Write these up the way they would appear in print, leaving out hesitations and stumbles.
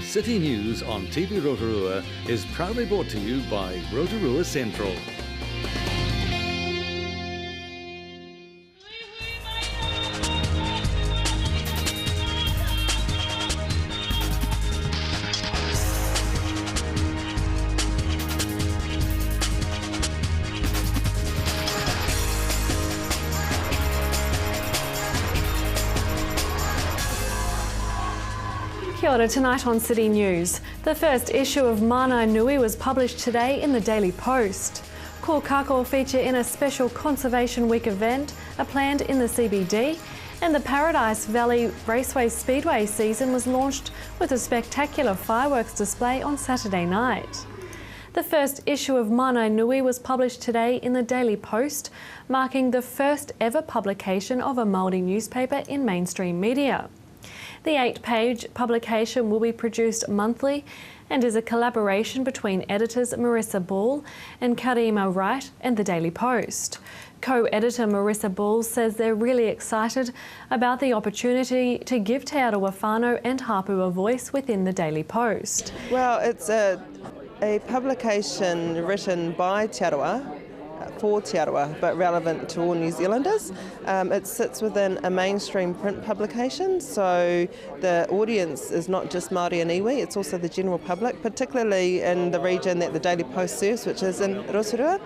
City News on TV Rotorua is proudly brought to you by Rotorua Central. Kia ora, tonight on City News. The first issue of Mana Nui was published today in the Daily Post. Ko kako feature in a special Conservation Week event are planned in the CBD, and the Paradise Valley Raceway Speedway season was launched with a spectacular fireworks display on Saturday night. The first issue of Mana Nui was published today in the Daily Post, marking the first ever publication of a Māori newspaper in mainstream media. The 8-page publication will be produced monthly and is a collaboration between editors Marissa Ball and Karima Wright and the Daily Post. Co-editor Marissa Ball says they're really excited about the opportunity to give Te Arawa whānau and Hapu a voice within the Daily Post. Well, it's a publication written by Te Arawa, for Te Arawa, but relevant to all New Zealanders. It sits within a mainstream print publication, so the audience is not just Māori and iwi, it's also the general public, particularly in the region that the Daily Post serves, which is in Rotorua,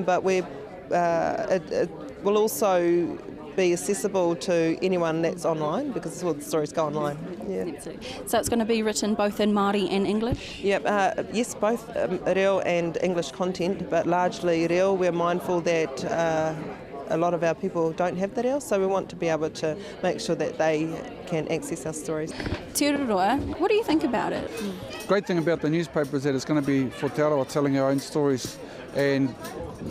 but it will also be accessible to anyone that's online, because all the stories go online. Yeah. So it's going to be written both in Māori and English? Yep, yes, both reo and English content, but largely reo. We're mindful that a lot of our people don't have the reo, so we want to be able to make sure that they can access our stories. Te Rotorua, what do you think about it? Great thing about the newspaper is that it's going to be for Te Arawa telling our own stories and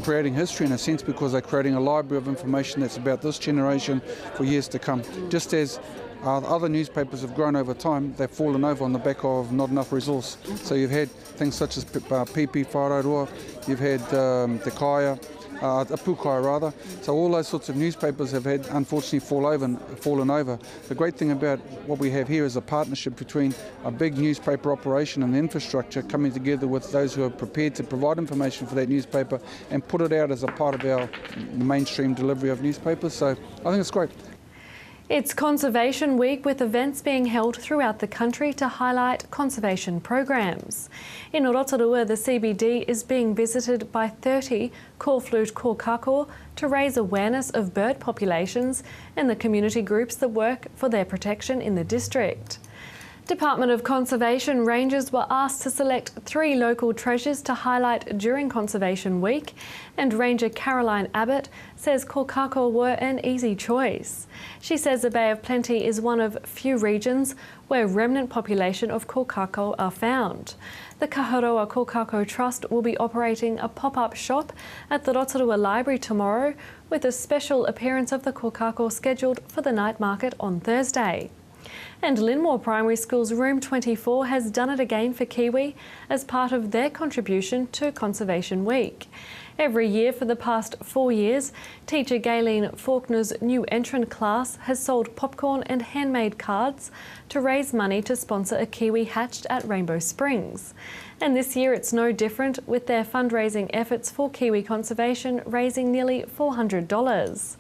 creating history in a sense, because they're creating a library of information that's about this generation for years to come. Just as other newspapers have grown over time, they've fallen over on the back of not enough resource. So you've had things such as Pipi Whāraurua, you've had Te Kaya, Pukai rather. So all those sorts of newspapers have had, unfortunately, fallen over. The great thing about what we have here is a partnership between a big newspaper operation and the infrastructure coming together with those who are prepared to provide information for that newspaper and put it out as a part of our mainstream delivery of newspapers. So I think it's great. It's Conservation Week, with events being held throughout the country to highlight conservation programs. In Rotorua, the CBD is being visited by 30 call-flute kōkako to raise awareness of bird populations and the community groups that work for their protection in the district. Department of Conservation rangers were asked to select 3 local treasures to highlight during Conservation Week, and Ranger Caroline Abbott says kōkako were an easy choice. She says the Bay of Plenty is one of few regions where remnant population of kōkako are found. The Kaharoa Kōkako Trust will be operating a pop-up shop at the Rotorua Library tomorrow, with a special appearance of the kōkako scheduled for the night market on Thursday. And Linmore Primary School's Room 24 has done it again for Kiwi as part of their contribution to Conservation Week. Every year for the past 4 years, teacher Gayleen Faulkner's new entrant class has sold popcorn and handmade cards to raise money to sponsor a kiwi hatched at Rainbow Springs. And this year it's no different, with their fundraising efforts for kiwi conservation raising nearly $400.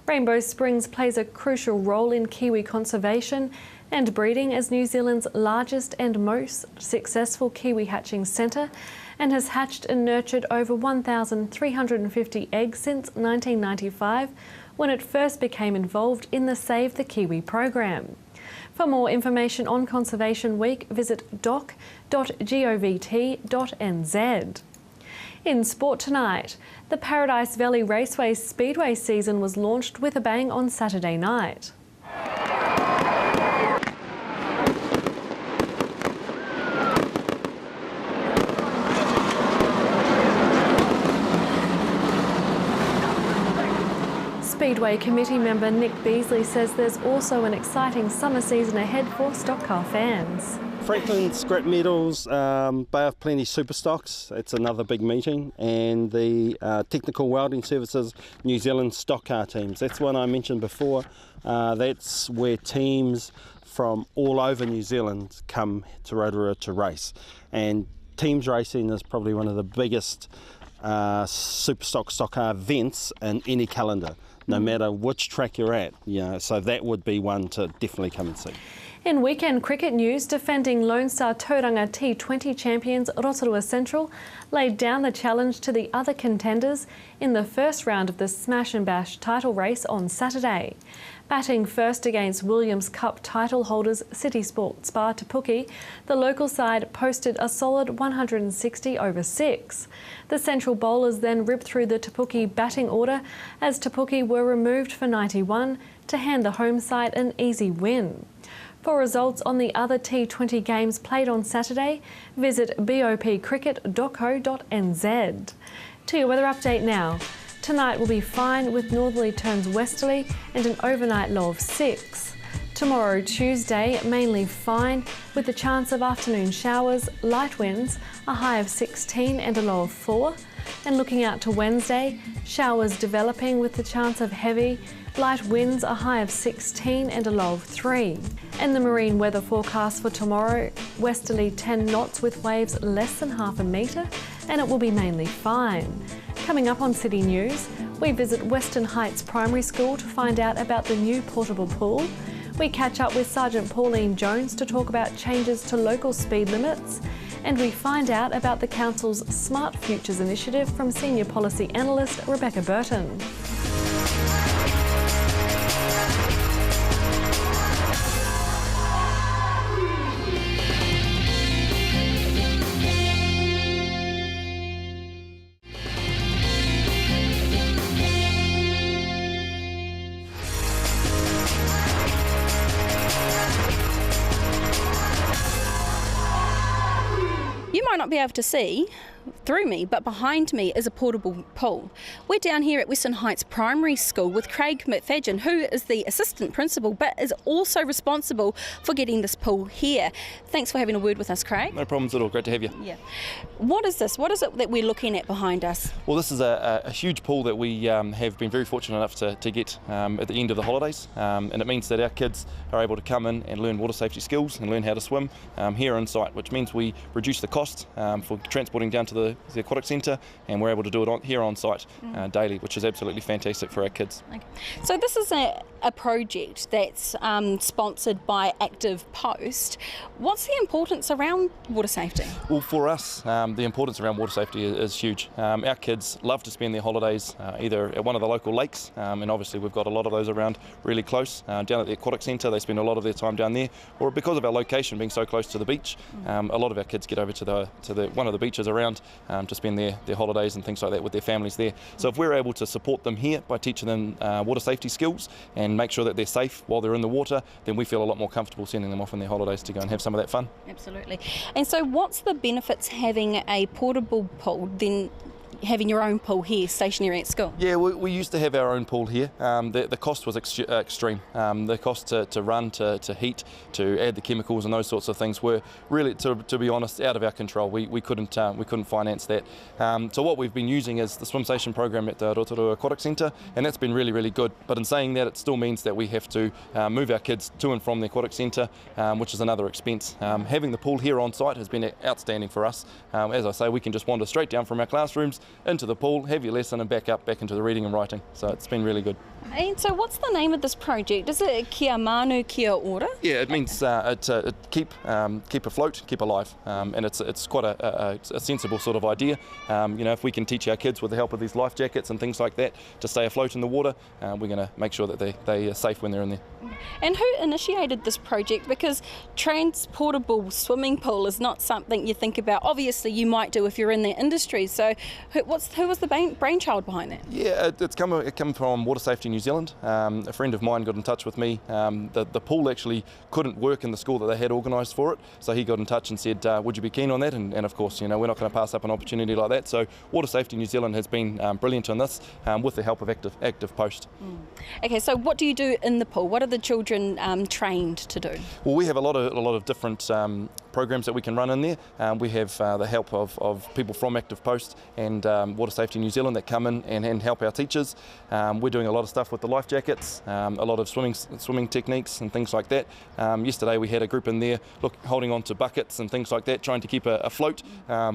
Rainbow Springs plays a crucial role in kiwi conservation and breeding as New Zealand's largest and most successful kiwi hatching centre, and has hatched and nurtured over 1,350 eggs since 1995, when it first became involved in the Save the Kiwi program. For more information on Conservation Week, visit doc.govt.nz. In sport tonight, the Paradise Valley Raceway Speedway season was launched with a bang on Saturday night. Speedway committee member Nick Beasley says there's also an exciting summer season ahead for stock car fans. Franklin Scrap Metals, Bay of Plenty Superstocks, it's another big meeting, and the Technical Welding Services New Zealand Stock Car Teams. That's one I mentioned before. That's where teams from all over New Zealand come to Rotorua to race, and teams racing is probably one of the biggest stock car events in any calendar, no matter which track you're at. So that would be one to definitely come and see. In weekend cricket news, defending Lone Star Tauranga T20 champions Rotorua Central laid down the challenge to the other contenders in the first round of the Smash and Bash title race on Saturday. Batting first against Williams Cup title holders City Sports Spa Te Puke, the local side posted a solid 160 over 6. The Central bowlers then ripped through the Te Puke batting order as Te Puke were removed for 91 to hand the home side an easy win. For results on the other T20 games played on Saturday, visit bopcricket.co.nz. To your weather update now. Tonight will be fine with northerly turns westerly and an overnight low of 6. Tomorrow, Tuesday, mainly fine with the chance of afternoon showers, light winds, a high of 16 and a low of 4. And looking out to Wednesday, showers developing with the chance of heavy, light winds, a high of 16 and a low of 3. And the marine weather forecast for tomorrow, westerly 10 knots with waves less than half a metre, and it will be mainly fine. Coming up on City News, we visit Western Heights Primary School to find out about the new portable pool. We catch up with Sergeant Pauline Jones to talk about changes to local speed limits. And we find out about the Council's Smart Futures initiative from Senior Policy Analyst Rebecca Burton. You might not be able to see through me, but behind me is a portable pool. We're down here at Western Heights Primary School with Craig McFadgen, who is the assistant principal but is also responsible for getting this pool here. Thanks for having a word with us, Craig. No problems at all, great to have you. Yeah. What is this? What is it that we're looking at behind us? Well, this is a huge pool that we have been very fortunate enough to get at the end of the holidays, and it means that our kids are able to come in and learn water safety skills and learn how to swim here on site, which means we reduce the cost for transporting down to the aquatic centre, and we're able to do it here on site daily, which is absolutely fantastic for our kids. Okay. So this is a project that's sponsored by Active Post. What's the importance around water safety? Well, for us, the importance around water safety is huge. Our kids love to spend their holidays either at one of the local lakes, and obviously we've got a lot of those around really close. Down at the aquatic centre, they spend a lot of their time down there, or because of our location being so close to the beach, a lot of our kids get over to one of the beaches around to spend their holidays and things like that with their families there. So if we're able to support them here by teaching them water safety skills and make sure that they're safe while they're in the water, then we feel a lot more comfortable sending them off on their holidays to go and have some of that fun. Absolutely. And so what's the benefits having a portable pool than having your own pool here stationary at school? Yeah, we used to have our own pool here. The cost was extreme. The cost to run, to heat, to add the chemicals and those sorts of things were really, to be honest, out of our control. We couldn't finance that. So what we've been using is the swim station program at the Rotorua Aquatic Centre, and that's been really, really good. But in saying that, it still means that we have to move our kids to and from the aquatic centre, which is another expense. Having the pool here on site has been outstanding for us. As I say, we can just wander straight down from our classrooms into the pool, have your lesson and back into the reading and writing. So it's been really good. And so what's the name of this project? Is it Kia Manu Kia Ora? Yeah, it means keep afloat, keep alive, and it's quite a sensible sort of idea. If we can teach our kids with the help of these life jackets and things like that to stay afloat in the water, we're going to make sure that they are safe when they're in there. And who initiated this project? Because transportable swimming pool is not something you think about. Obviously you might do if you're in the industry, so who was the brainchild behind that? Yeah, it come from Water Safety New Zealand. A friend of mine got in touch with me. The pool actually couldn't work in the school that they had organised for it, so he got in touch and said, would you be keen on that? And of course, we're not going to pass up an opportunity like that. So Water Safety New Zealand has been brilliant on this with the help of Active Post. Okay, so what do you do in the pool? What are the children trained to do? Well, we have a lot of different programs that we can run in there. We have the help of people from Active Post and Water Safety New Zealand that come in and help our teachers. We're doing a lot of stuff with the life jackets, a lot of swimming techniques and things like that. Yesterday we had a group in there holding on to buckets and things like that, trying to keep afloat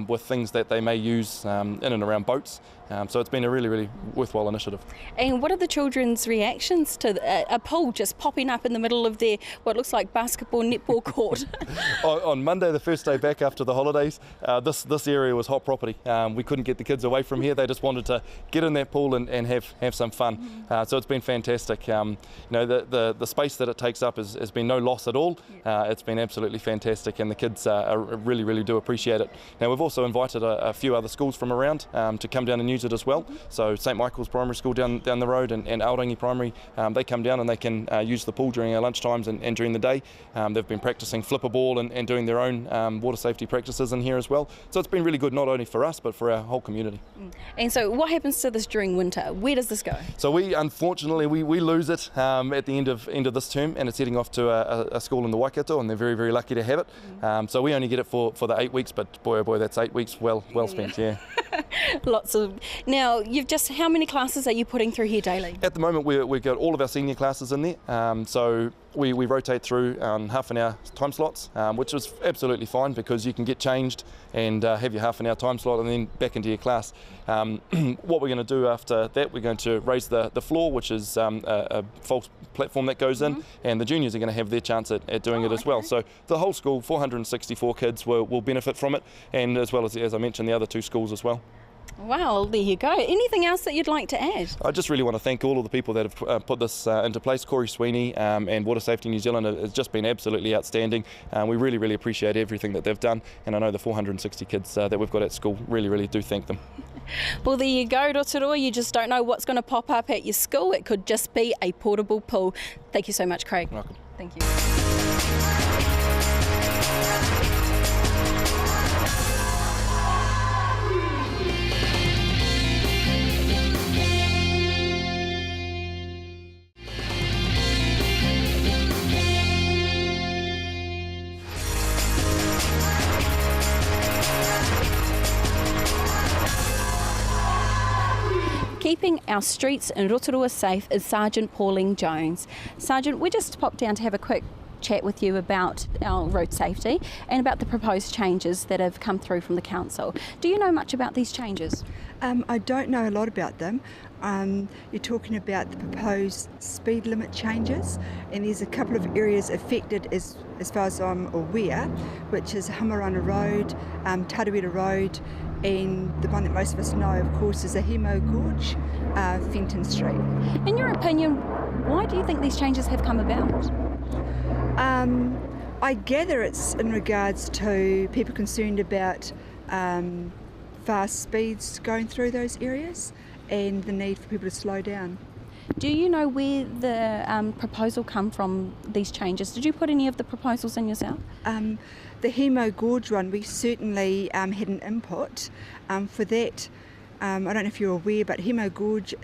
with things that they may use in and around boats. So it's been a really, really worthwhile initiative. And what are the children's reactions to a pool just popping up in the middle of their, what looks like basketball, netball court? On Monday, the first day back after the holidays, this area was hot property. We couldn't get the kids away from here. They just wanted to get in that pool and have some fun. So it's been fantastic. The space that it takes up has been no loss at all. It's been absolutely fantastic, and the kids really, really do appreciate it. Now, we've also invited a few other schools from around to come down and use it as well. So St Michael's Primary School down the road and Aorangi Primary, they come down and they can use the pool during our lunch times and during the day. They've been practicing flipper ball and doing their own water safety practices in here as well. So it's been really good, not only for us but for our whole community. And so what happens to this during winter? Where does this go? So we unfortunately we lose it at the end of this term, and it's heading off to a school in the Waikato, and they're very, very lucky to have it. So we only get it for the 8 weeks, but boy oh boy, that's 8 weeks well spent. Yeah. Lots of. Now, how many classes are you putting through here daily? At the moment, we've got all of our senior classes in there. So we rotate through half an hour time slots, which is absolutely fine because you can get changed and have your half an hour time slot and then back into your class. What we're going to do after that, we're going to raise the floor, which is a false platform that goes in, and the juniors are going to have their chance at doing it as well. So the whole school, 464 kids, will benefit from it, and as well as I mentioned, the other two schools as well. Well, there you go. Anything else that you'd like to add? I just really want to thank all of the people that have put this into place. Corey Sweeney and Water Safety New Zealand has just been absolutely outstanding. We really, really appreciate everything that they've done, and I know the 460 kids that we've got at school really, really do thank them. Well, there you go, Rotorua. You just don't know what's going to pop up at your school. It could just be a portable pool. Thank you so much, Craig. You're welcome. Thank you. Keeping our streets in Rotorua safe is Sergeant Pauline Jones. Sergeant, we just popped down to have a quick chat with you about our road safety and about the proposed changes that have come through from the council. Do you know much about these changes? I don't know a lot about them. You're talking about the proposed speed limit changes, and there's a couple of areas affected as far as I'm aware, which is Hamarana Road, Tarawera Road, and the one that most of us know, of course, is Ahimo Gorge, Fenton Street. In your opinion, why do you think these changes have come about? I gather it's in regards to people concerned about fast speeds going through those areas and the need for people to slow down. Do you know where the proposal come from, these changes? Did you put any of the proposals in yourself? The Hemo Gorge one, we certainly had an input for that. I don't know if you're aware, but Hemo Gorge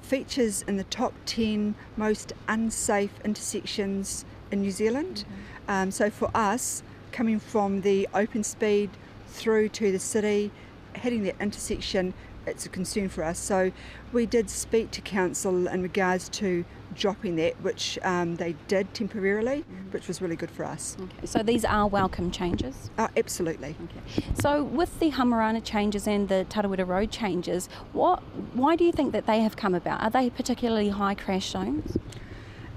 features in the top 10 most unsafe intersections in New Zealand. So for us, coming from the open speed through to the city, hitting that intersection, it's a concern for us. So we did speak to council in regards to dropping that, which they did temporarily, which was really good for us. Okay. So these are welcome changes? Absolutely. Okay. So with the Hamarana changes and the Tarawera Road changes, why do you think that they have come about? Are they particularly high crash zones?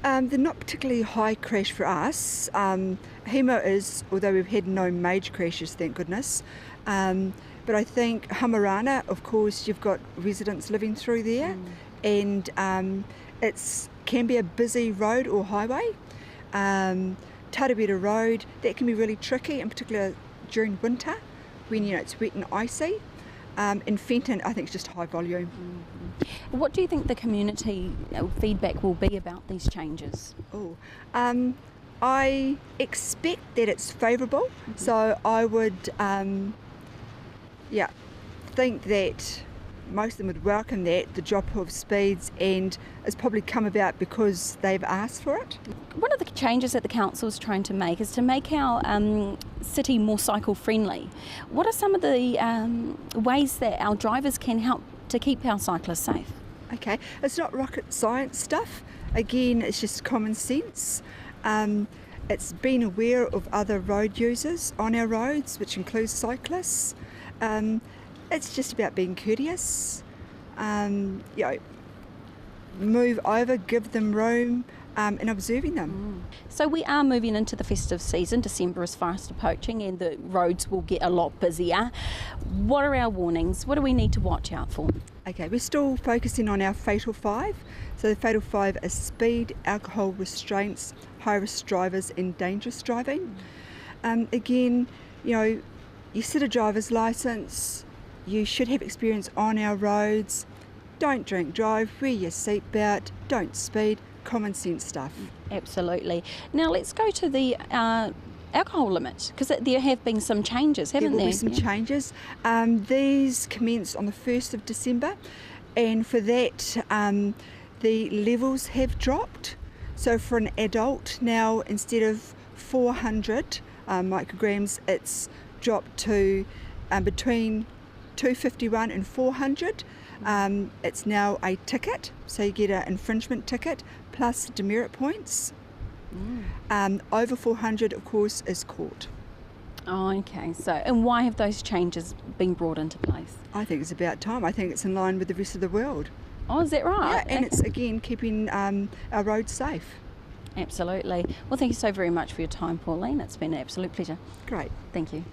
They're not particularly high crash for us. Hemo is, although we've had no major crashes, thank goodness. But I think Hamarana, of course, you've got residents living through there, and it can be a busy road or highway. Tarawera Road, that can be really tricky, in particular during winter when it's wet and icy. In Fenton, I think it's just high volume. What do you think the community feedback will be about these changes? I expect that it's favourable, so I would think that most of them would welcome that, the drop of speeds, and it's probably come about because they've asked for it. One of the changes that the council is trying to make is to make our city more cycle friendly. What are some of the ways that our drivers can help to keep our cyclists safe? Okay, it's not rocket science stuff. Again, it's just common sense. It's being aware of other road users on our roads, which includes cyclists. It's just about being courteous. Move over, give them room, and observing them. So we are moving into the festive season. December is fast approaching and the roads will get a lot busier. What are our warnings? What do we need to watch out for? Okay, we're still focusing on our Fatal 5. So the Fatal 5 is speed, alcohol restraints, high-risk drivers and dangerous driving. Again, you sit a driver's licence, you should have experience on our roads. Don't drink, drive, wear your seatbelt, don't speed, common sense stuff. Absolutely. Now let's go to the alcohol limit, because there have been some changes, haven't there? There will be some changes. These commenced on the 1st of December, and for that the levels have dropped. So for an adult now, instead of 400 micrograms, it's dropped to between 251 and 400. It's now a ticket, so you get an infringement ticket plus demerit points. Over 400, of course, is caught. Oh, okay. So, and why have those changes been brought into place? I think it's about time. I think it's in line with the rest of the world. Oh, is that right? Yeah, and it's, again, keeping our roads safe. Absolutely. Well, thank you so very much for your time, Pauline. It's been an absolute pleasure. Great. Thank you.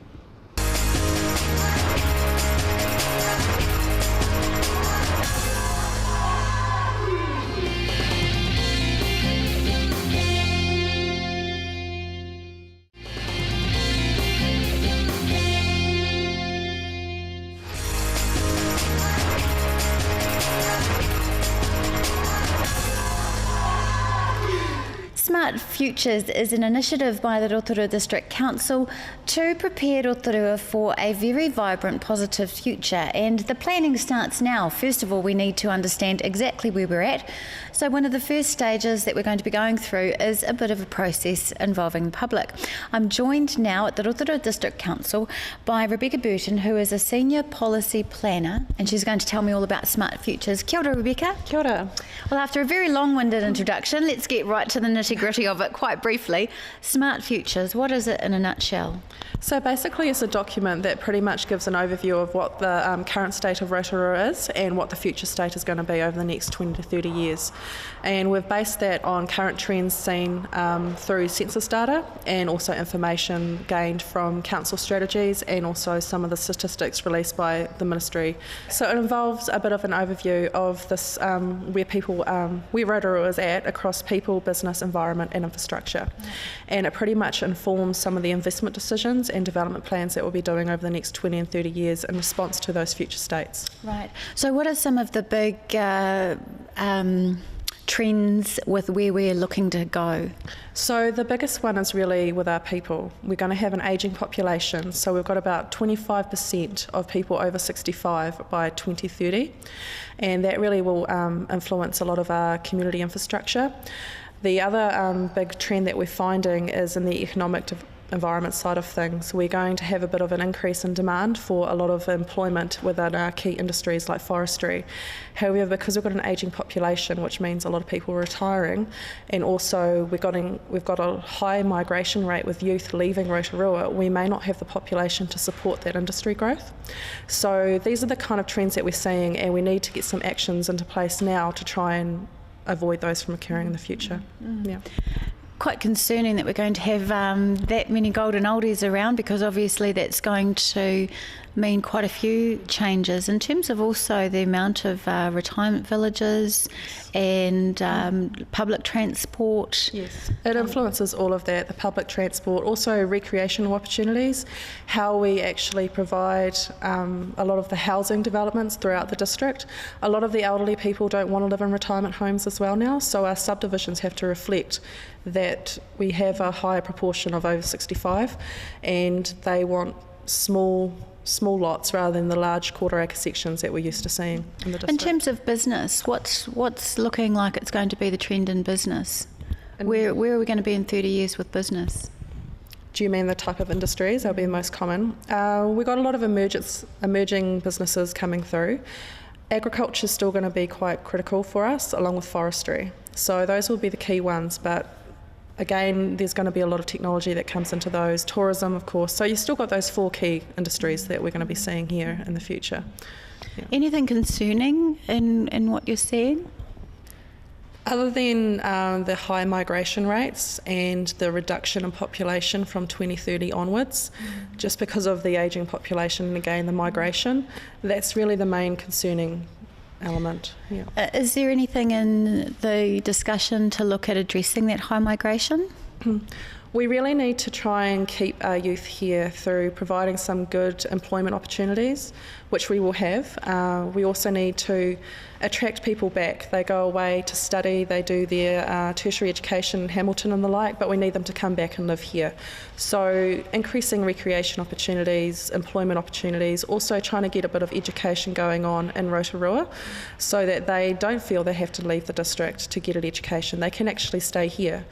Smart Futures is an initiative by the Rotorua District Council to prepare Rotorua for a very vibrant, positive future, and the planning starts now. First of all, we need to understand exactly where we're at. So one of the first stages that we're going to be going through is a bit of a process involving the public. I'm joined now at the Rotorua District Council by Rebecca Burton, who is a Senior Policy Planner, and she's going to tell me all about Smart Futures. Kia ora, Rebecca. Kia ora. Well, after a very long-winded introduction, let's get right to the nitty-gritty of it quite briefly. Smart Futures, what is it in a nutshell? So basically it's a document that pretty much gives an overview of what the current state of Rotorua is and what the future state is going to be over the next 20 to 30 years. And we've based that on current trends seen through census data and also information gained from council strategies and also some of the statistics released by the ministry. So it involves a bit of an overview of this, where Rotorua is at across people, business, environment and infrastructure. And it pretty much informs some of the investment decisions and development plans that we'll be doing over the next 20 and 30 years in response to those future states. Right. So what are some of the big trends with where we're looking to go? So the biggest one is really with our people. We're going to have an ageing population, so we've got about 25% of people over 65 by 2030, and that really will influence a lot of our community infrastructure. The other big trend that we're finding is in the economic environment side of things. We're going to have a bit of an increase in demand for a lot of employment within our key industries like forestry. However, because we've got an ageing population, which means a lot of people are retiring, and also we've got a high migration rate with youth leaving Rotorua, we may not have the population to support that industry growth. So these are the kind of trends that we're seeing, and we need to get some actions into place now to try and avoid those from occurring in the future. Yeah. Quite concerning that we're going to have that many golden oldies around, because obviously that's going to mean quite a few changes in terms of also the amount of retirement villages and public transport. Yes, it influences all of that, the public transport, also recreational opportunities, how we actually provide a lot of the housing developments throughout the district. A lot of the elderly people don't want to live in retirement homes as well now, so our subdivisions have to reflect that we have a higher proportion of over 65 and they want small small lots rather than the large quarter-acre sections that we're used to seeing in the district. In terms of business, what's looking like it's going to be the trend in business? Where are we going to be in 30 years with business? Do you mean the type of industries? That'll be the most common. We've got a lot of emerging businesses coming through. Agriculture is still going to be quite critical for us, along with forestry. So those will be the key ones, but again, there's going to be a lot of technology that comes into those. Tourism, of course. So you've still got those 4 key industries that we're going to be seeing here in the future. Yeah. Anything concerning in what you're seeing? Other than the high migration rates and the reduction in population from 2030 onwards, just because of the ageing population and again the migration, that's really the main concerning element. Yeah. Is there anything in the discussion to look at addressing that high migration? We really need to try and keep our youth here through providing some good employment opportunities, which we will have. We also need to attract people back. They go away to study, they do their tertiary education in Hamilton and the like, but we need them to come back and live here. So increasing recreation opportunities, employment opportunities, also trying to get a bit of education going on in Rotorua so that they don't feel they have to leave the district to get an education. They can actually stay here.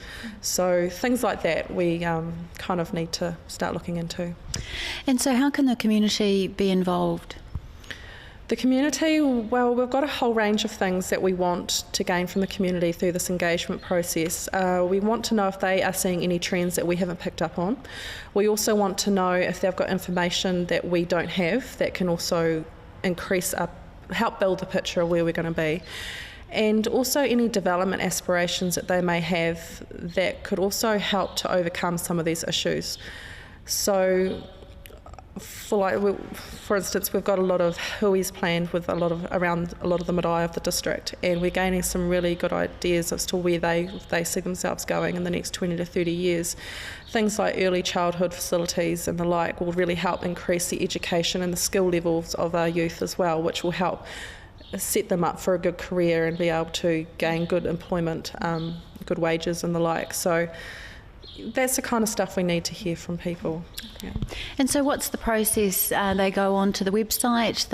So things like that we kind of need to start looking into. And so how can the community be involved? The community, well, we've got a whole range of things that we want to gain from the community through this engagement process. We want to know if they are seeing any trends that we haven't picked up on. We also want to know if they've got information that we don't have that can also help build the picture of where we're going to be. And also any development aspirations that they may have that could also help to overcome some of these issues. So, for instance, we've got a lot of hui's planned with around a lot of the marae of the district, and we're gaining some really good ideas as to where they see themselves going in the next 20 to 30 years. Things like early childhood facilities and the like will really help increase the education and the skill levels of our youth as well, which will help set them up for a good career and be able to gain good employment, good wages and the like. So that's the kind of stuff we need to hear from people. Yeah. And so what's the process? They go on to the website,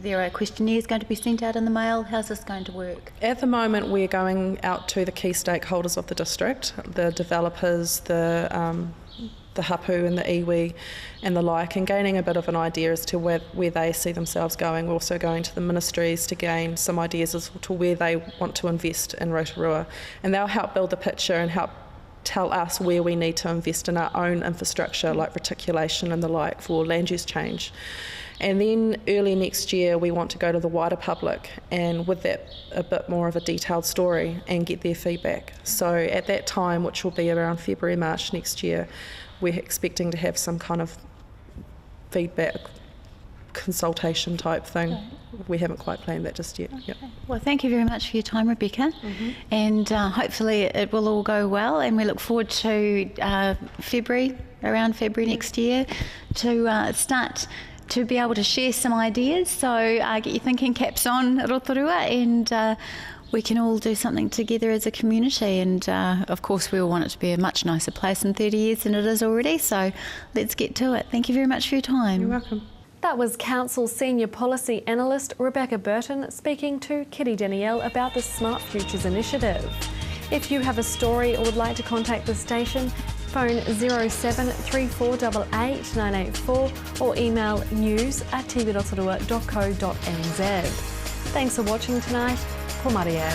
there are questionnaires going to be sent out in the mail. How's this going to work? At the moment we're going out to the key stakeholders of the district, the developers, the hapu and the iwi and the like, and gaining a bit of an idea as to where they see themselves going. We're also going to the ministries to gain some ideas as to where they want to invest in Rotorua, and they'll help build the picture and help tell us where we need to invest in our own infrastructure like reticulation and the like for land use change. And then early next year we want to go to the wider public and with that a bit more of a detailed story and get their feedback. So at that time, which will be around February, March next year, we're expecting to have some kind of feedback consultation type thing. Okay. We haven't quite planned that just yet. Okay. Yep. Well, thank you very much for your time, Rebecca, and hopefully it will all go well, and we look forward to around February next year to start to be able to share some ideas. So get your thinking caps on, Rotorua, and we can all do something together as a community, and of course we all want it to be a much nicer place in 30 years than it is already, so let's get to it. Thank you very much for your time. You're welcome. That was Council Senior Policy Analyst Rebecca Burton speaking to Kitty Danielle about the Smart Futures Initiative. If you have a story or would like to contact the station, phone 073488 984 or email news@tv.rotorua.co.nz. Thanks for watching tonight. Ko Maria.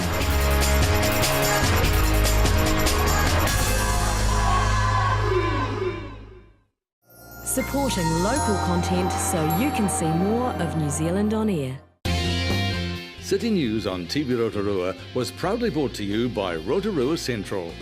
Supporting local content so you can see more of New Zealand on air. City News on TV Rotorua was proudly brought to you by Rotorua Central.